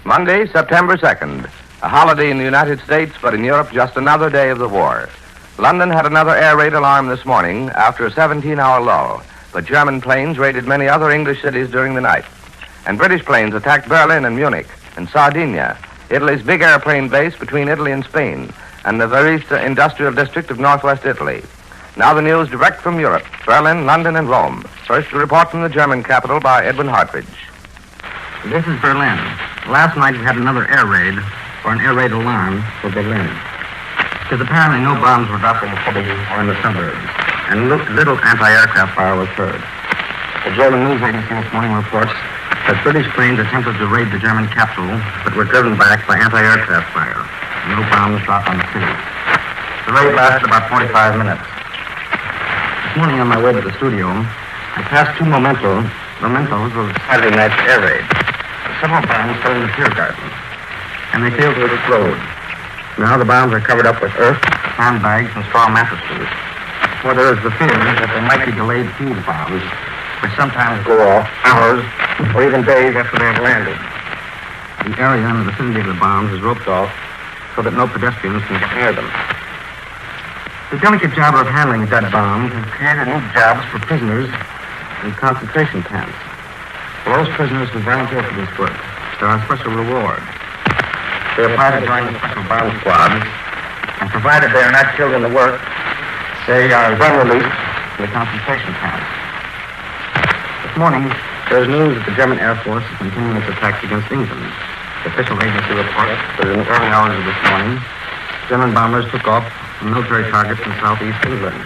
Monday, September 2nd. A holiday in the United States, but in Europe, just another day of the war. London had another air raid alarm this morning after a 17-hour lull, but German planes raided many other English cities during the night. And British planes attacked Berlin and Munich and Sardinia, Italy's big airplane base between Italy and Spain, and the Varese industrial district of northwest Italy. Now the news direct from Europe, Berlin, London, and Rome. First, a report from the German capital by Edwin Hartridge. This is Berlin. Last night we had another air raid, or an air raid alarm for Berlin. Because apparently no bombs were dropped in the city or in the suburbs, and little anti-aircraft fire was heard. The German news agency this morning reports that British planes attempted to raid the German capital, but were driven back by anti-aircraft fire. No bombs dropped on the city. The raid lasted about 45 minutes. This morning on my way to the studio, I passed two mementos of Saturday night's air raid. Several bombs fell in the beer garden, and they failed to explode. Now the bombs are covered up with earth, sandbags, and straw mattresses. For there is the fear that there might be delayed fuse bombs, which sometimes go off hours or even days after they have landed. The area in the vicinity of the bombs is roped off so that no pedestrians can get near them. The delicate job of handling dead bombs has created new jobs for prisoners in concentration camps. For those prisoners who volunteer for this work, there are special rewards. They apply to join the special bomb squads, and provided they are not killed in the work, they are then released from the concentration camps. This morning, there is news that the German Air Force is continuing its attacks against England. The official agency reports that in the early hours of this morning, German bombers took off from military targets in southeast England.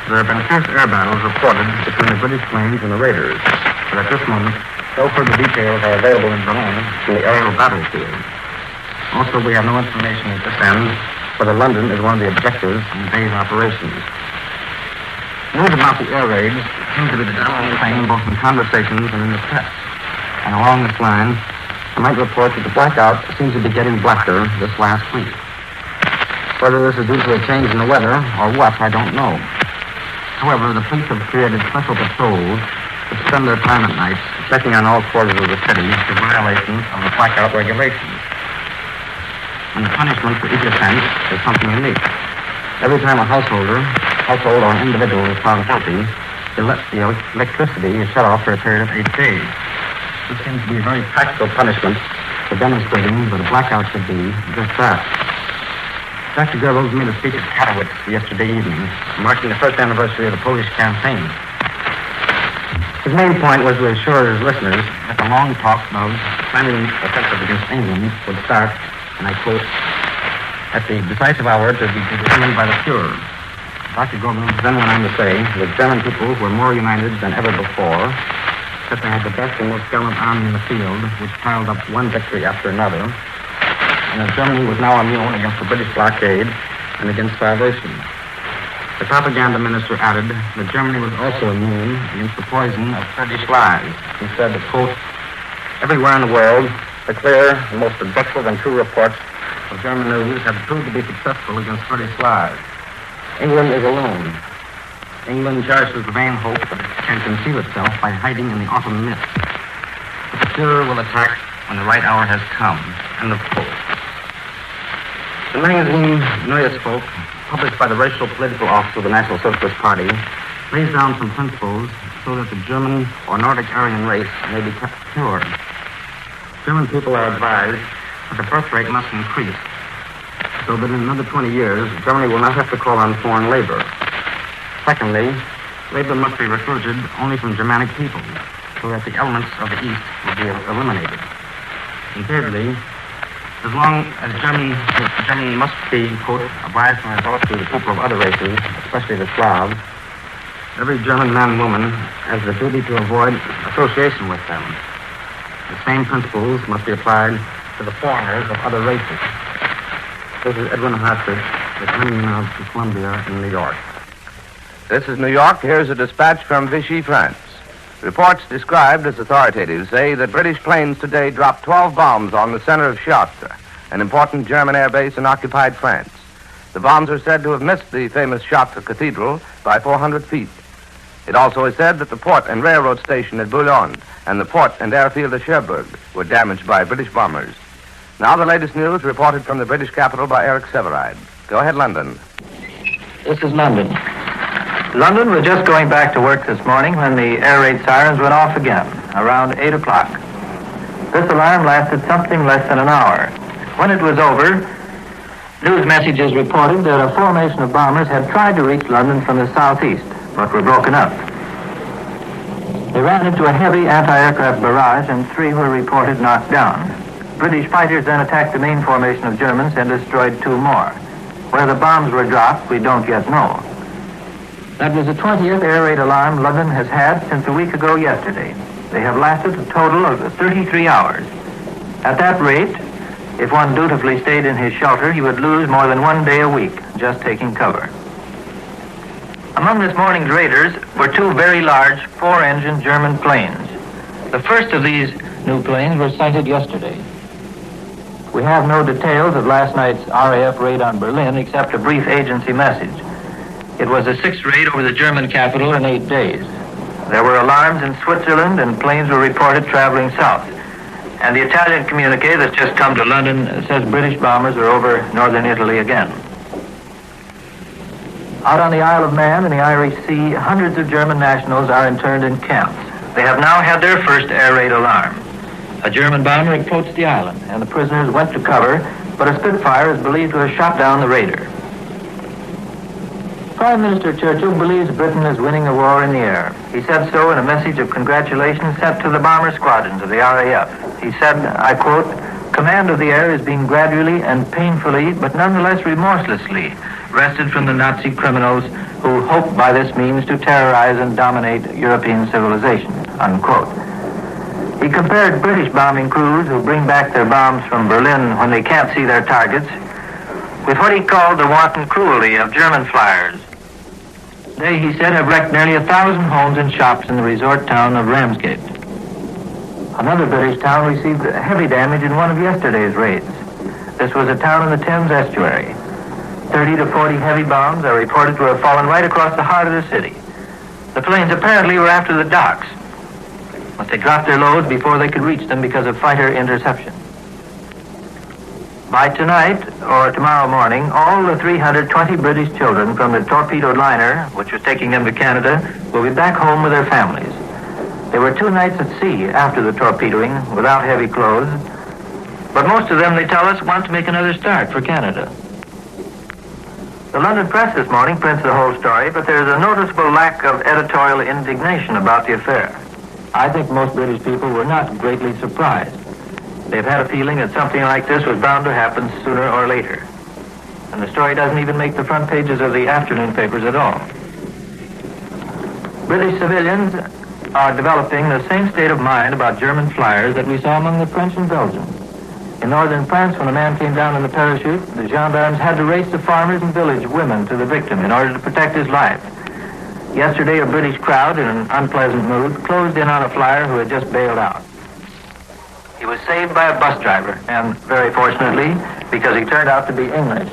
There have been fierce air battles reported between the British planes and the raiders, but at this moment, no further details are available in Berlin from the aerial battlefield. Also, we have no information at this end whether London is one of the objectives in the day's operations. News about the air raids seems to be the dominant thing both in conversations and in the press. And along this line, I might report that the blackout seems to be getting blacker this last week. Whether this is due to a change in the weather or what, I don't know. However, the police have created special patrols to spend their time at night checking on all quarters of the city for violations of the blackout regulations. And the punishment for each offense is something unique. Every time a household or an individual is found guilty, the electricity is shut off for a period of 8 days. This seems to be a very practical punishment for demonstrating that a blackout should be just that. Dr. Goebbels made a speech at Katowice yesterday evening, marking the first anniversary of the Polish campaign. His main point was to assure his listeners that the long talk of planning offensive against England would start, and I quote, at the decisive hour to be determined by the Fuhrer. Dr. Goebbels then went on to say that German people were more united than ever before, that they had the best and most gallant army in the field, which piled up one victory after another, and that Germany was now immune against the British blockade and against starvation. The propaganda minister added that Germany was also immune against the poison of British lies. He said that, quote, everywhere in the world, the clear, the most objective and true reports of German news have proved to be successful against British lies. England is alone. England cherishes the vain hope that it can conceal itself by hiding in the autumn mist. But the Fuhrer will attack when the right hour has come. End of quote. The magazine Neues Volk, published by the Racial Political Office of the National Socialist Party, lays down some principles so that the German or Nordic Aryan race may be kept pure. German people are advised that the birth rate must increase, so that in another 20 years, Germany will not have to call on foreign labor. Secondly, labor must be recruited only from Germanic people, so that the elements of the East will be eliminated. And thirdly, as long as Germany must be, quote, obliged to resort to the people of other races, especially the Slavs, every German man and woman has the duty to avoid association with them. The same principles must be applied to the foreigners of other races. This is Edwin Hartridge, returning now to Columbia in New York. This is New York. Here's a dispatch from Vichy, France. Reports described as authoritative say that British planes today dropped 12 bombs on the center of Chartres, an important German air base in occupied France. The bombs are said to have missed the famous Chartres Cathedral by 400 feet. It also is said that the port and railroad station at Boulogne and the port and airfield of Cherbourg were damaged by British bombers. Now the latest news reported from the British capital by Eric Severide. Go ahead, London. This is London. London was just going back to work this morning when the air raid sirens went off again, around 8 o'clock. This alarm lasted something less than an hour. When it was over, news messages reported that a formation of bombers had tried to reach London from the southeast, but were broken up. They ran into a heavy anti-aircraft barrage, and 3 were reported knocked down. British fighters then attacked the main formation of Germans and destroyed 2 more. Where the bombs were dropped, we don't yet know. That was the 20th air raid alarm London has had since a week ago yesterday. They have lasted a total of 33 hours. At that rate, if one dutifully stayed in his shelter, he would lose more than 1 day a week just taking cover. Among this morning's raiders were 2 very large 4-engine German planes. The first of these new planes were sighted yesterday. We have no details of last night's RAF raid on Berlin except a brief agency message. It was the 6th raid over the German capital in 8 days. There were alarms in Switzerland, and planes were reported traveling south. And the Italian communique that's just come to London says British bombers are over northern Italy again. Out on the Isle of Man in the Irish Sea, hundreds of German nationals are interned in camps. They have now had their first air raid alarm. A German bomber approached the island, and the prisoners went to cover, but a Spitfire is believed to have shot down the raider. Prime Minister Churchill believes Britain is winning the war in the air. He said so in a message of congratulations sent to the bomber squadrons of the RAF. He said, I quote, "Command of the air is being gradually and painfully, but nonetheless remorselessly, wrested from the Nazi criminals who hope by this means to terrorize and dominate European civilization," unquote. He compared British bombing crews who bring back their bombs from Berlin when they can't see their targets with what he called the wanton cruelty of German flyers. They, he said, have wrecked nearly 1,000 homes and shops in the resort town of Ramsgate. Another British town received heavy damage in one of yesterday's raids. This was a town in the Thames estuary. 30 to 40 heavy bombs are reported to have fallen right across the heart of the city. The planes apparently were after the docks, but they dropped their loads before they could reach them because of fighter interception. By tonight or tomorrow morning, all the 320 British children from the torpedoed liner, which was taking them to Canada, will be back home with their families. They were 2 nights at sea after the torpedoing without heavy clothes, but most of them, they tell us, want to make another start for Canada. The London press this morning prints the whole story, but there's a noticeable lack of editorial indignation about the affair. I think most British people were not greatly surprised. They've had a feeling that something like this was bound to happen sooner or later. And the story doesn't even make the front pages of the afternoon papers at all. British civilians are developing the same state of mind about German flyers that we saw among the French and Belgians. In northern France, when a man came down in the parachute, the gendarmes had to race the farmers and village women to the victim in order to protect his life. Yesterday, a British crowd in an unpleasant mood closed in on a flyer who had just bailed out. He was saved by a bus driver, and very fortunately, because he turned out to be English.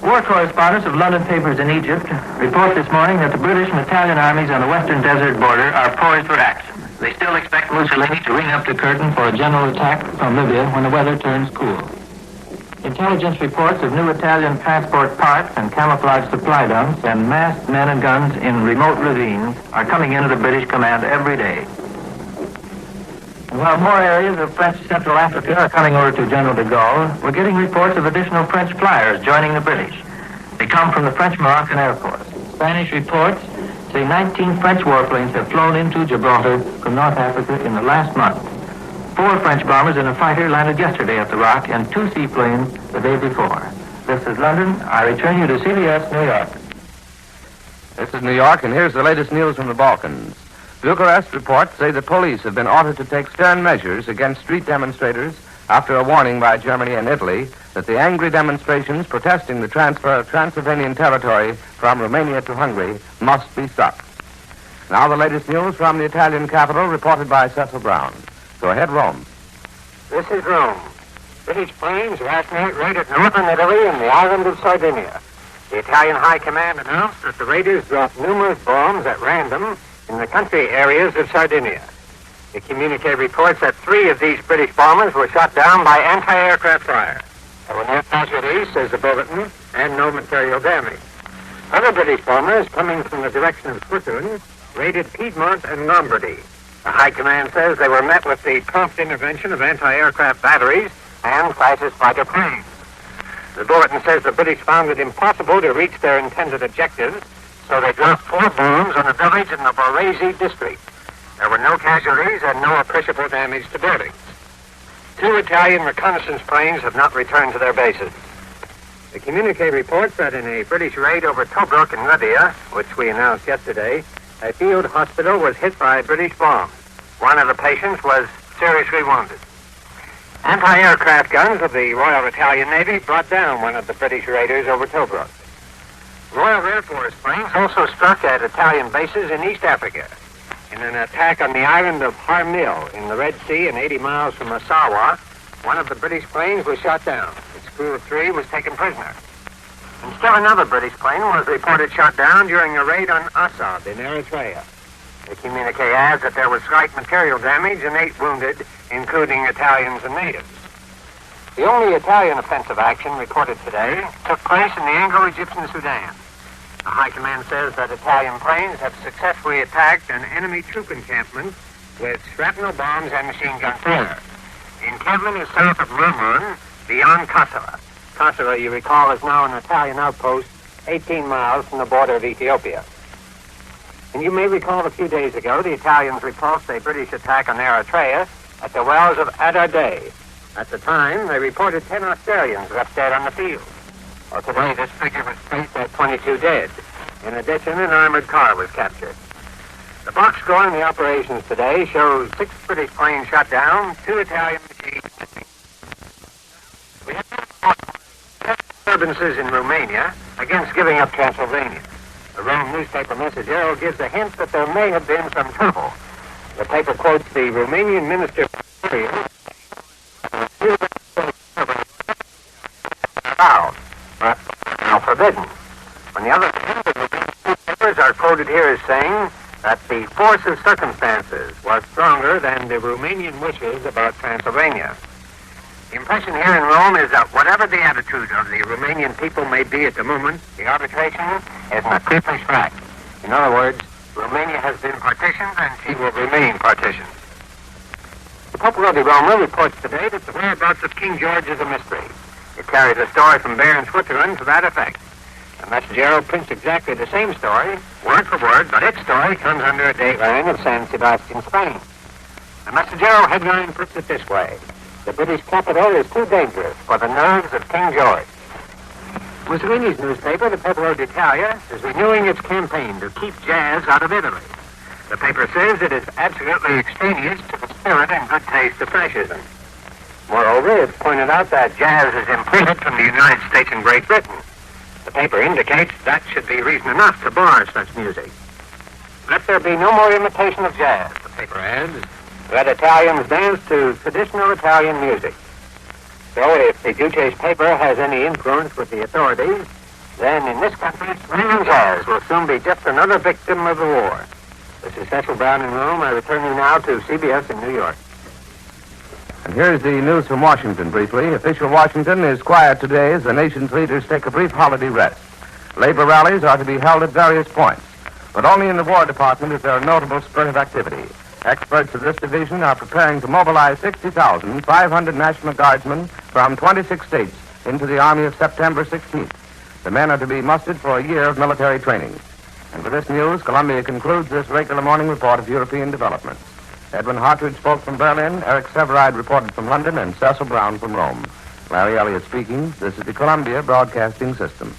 War correspondents of London papers in Egypt report this morning that the British and Italian armies on the western desert border are poised for action. They still expect Mussolini to ring up the curtain for a general attack from Libya when the weather turns cool. Intelligence reports of new Italian transport parts and camouflage supply dumps and masked men and guns in remote ravines are coming into the British command every day. And while more areas of French Central Africa are coming over to General de Gaulle, we're getting reports of additional French flyers joining the British. They come from the French-Moroccan Air Force. Spanish reports say 19 French warplanes have flown into Gibraltar from North Africa in the last month. 4 French bombers and a fighter landed yesterday at the Rock, and 2 seaplanes the day before. This is London. I return you to CBS, New York. This is New York, and here's the latest news from the Balkans. Bucharest reports say the police have been ordered to take stern measures against street demonstrators after a warning by Germany and Italy that the angry demonstrations protesting the transfer of Transylvanian territory from Romania to Hungary must be stopped. Now the latest news from the Italian capital, reported by Cecil Brown. Go ahead, Rome. This is Rome. British planes last night raided northern Italy and the island of Sardinia. The Italian High Command announced that the raiders dropped numerous bombs at random in the country areas of Sardinia. The communique reports that 3 of these British bombers were shot down by anti-aircraft fire. There were no casualties, says the bulletin, and no material damage. Other British bombers coming from the direction of Switzerland raided Piedmont and Lombardy. The High Command says they were met with the prompt intervention of anti-aircraft batteries and crisis fighter planes. The bulletin says the British found it impossible to reach their intended objectives, so they dropped 4 bombs on a village in the Varese district. There were no casualties and no appreciable damage to buildings. 2 Italian reconnaissance planes have not returned to their bases. The communique reports that in a British raid over Tobruk in Libya, which we announced yesterday, a field hospital was hit by British bombs. One of the patients was seriously wounded. Anti-aircraft guns of the Royal Italian Navy brought down one of the British raiders over Tobruk. Royal Air Force planes also struck at Italian bases in East Africa. In an attack on the island of Harmil in the Red Sea and 80 miles from Massawa, one of the British planes was shot down. Its crew of 3 was taken prisoner. And still another British plane was reported shot down during a raid on Assad in Eritrea. The communique adds that there was slight material damage and 8 wounded, including Italians and natives. The only Italian offensive action reported today took place in the Anglo-Egyptian Sudan. The High Command says that Italian planes have successfully attacked an enemy troop encampment with shrapnel bombs and machine gun fire. The encampment is south of Rumun, beyond Kasserra. Kasserra, you recall, is now an Italian outpost 18 miles from the border of Ethiopia. And you may recall a few days ago, the Italians repulsed a British attack on Eritrea at the wells of Adar. At the time, they reported 10 Australians left dead on the field. Well, today, this figure was placed at 22 dead. In addition, an armored car was captured. The box score in the operations today shows 6 British planes shot down, 2 Italian machines. We have disturbances in Romania against giving up Transylvania. The Rome newspaper Messaggero gives a hint that there may have been some trouble. The paper quotes the Romanian minister now forbidden. On the other hand, the newspapers are quoted here as saying that the force of circumstances was stronger than the Romanian wishes about Transylvania. The impression here in Rome is that whatever the attitude of the Romanian people may be at the moment, the arbitration is an accomplished fact. In other words, Romania has been partitioned and she will remain partitioned. The Popolo di Roma reports today that the whereabouts of King George is a mystery. It carries a story from Bern, Switzerland to that effect. The Messaggero prints exactly the same story, word for word, but its story comes under a dateline of San Sebastian, Spain. The Messaggero headline puts it this way: the British capital is too dangerous for the nerves of King George. Mussolini's newspaper, the Popolo d'Italia, is renewing its campaign to keep jazz out of Italy. The paper says it is absolutely extraneous to the spirit and good taste of fascism. Moreover, it's pointed out that jazz is imported from the United States and Great Britain. The paper indicates that should be reason enough to bar such music. Let there be no more imitation of jazz, the paper adds. Let Italians dance to traditional Italian music. So if the Duce's paper has any influence with the authorities, then in this country, swing and jazz will soon be just another victim of the war. This is Cecil Brown in Rome. I return you now to CBS in New York. And here's the news from Washington briefly. Official Washington is quiet today as the nation's leaders take a brief holiday rest. Labor rallies are to be held at various points, but only in the War Department is there a notable spurt of activity. Experts of this division are preparing to mobilize 60,500 National Guardsmen from 26 states into the Army of September 16th. The men are to be mustered for a year of military training. And with this news, Columbia concludes this regular morning report of European developments. Edwin Hartridge spoke from Berlin, Eric Severide reported from London, and Cecil Brown from Rome. Larry Elliott speaking. This is the Columbia Broadcasting System.